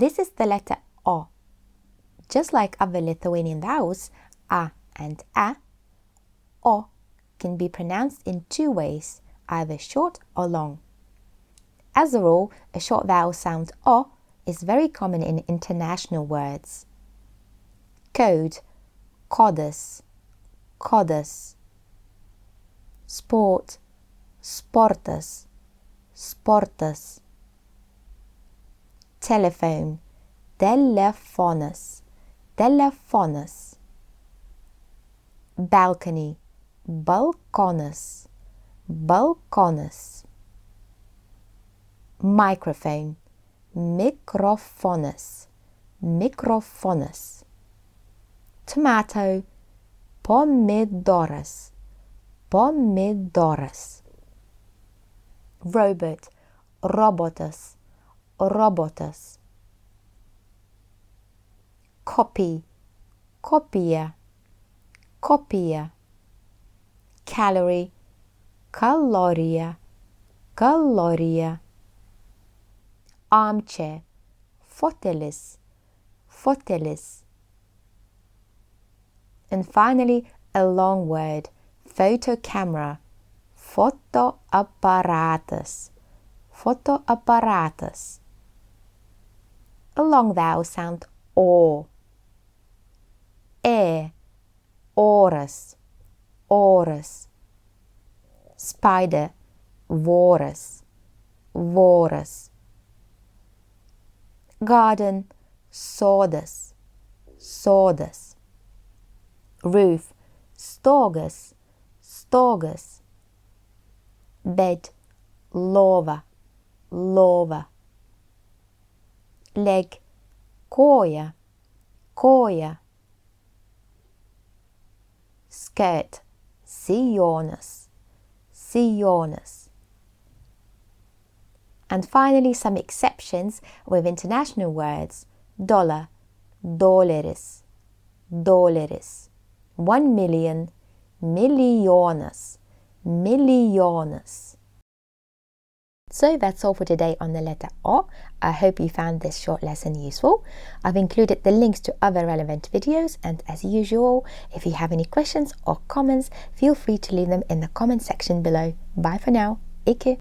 This is the letter O. Just like other Lithuanian vowels, A and A, O can be pronounced in two ways, either short or long. As a rule, a short vowel sound O is very common in international words. Code, kodas, kodas. Sport, sportas, sportas. Telephone, telefonas, telefonas. Balcony, bal-ko-nas, bal-ko-nas. Microphone, mikrofonas, mikrofonas. Tomato, pomidoras, pomidoras. Robot, ro-bo-tas, ro-bo-tas. Copy, copia, copia. Calorie, caloria, caloria. Armchair, fotelis, fotelis. And finally, a long word, photo-camera, fo-to-a-pa-ra-tas, fo-to-a-pa-ra-tas. A long vowel sound O. Oras, oras. Spider, voras, voras. Garden, sodas, sodas. Roof, stogas, stogas. Bed, lova, lova. Leg, koja, koja. Skirt, si-jo-nas, si-jo-nas. And finally, some exceptions with international words. Dollar, dólares, dólares. 1 million, millones, millones. So that's all for today on the letter O. I hope you found this short lesson useful. I've included the links to other relevant videos, and as usual, if you have any questions or comments, feel free to leave them in the comment section below. Bye for now. Ikke.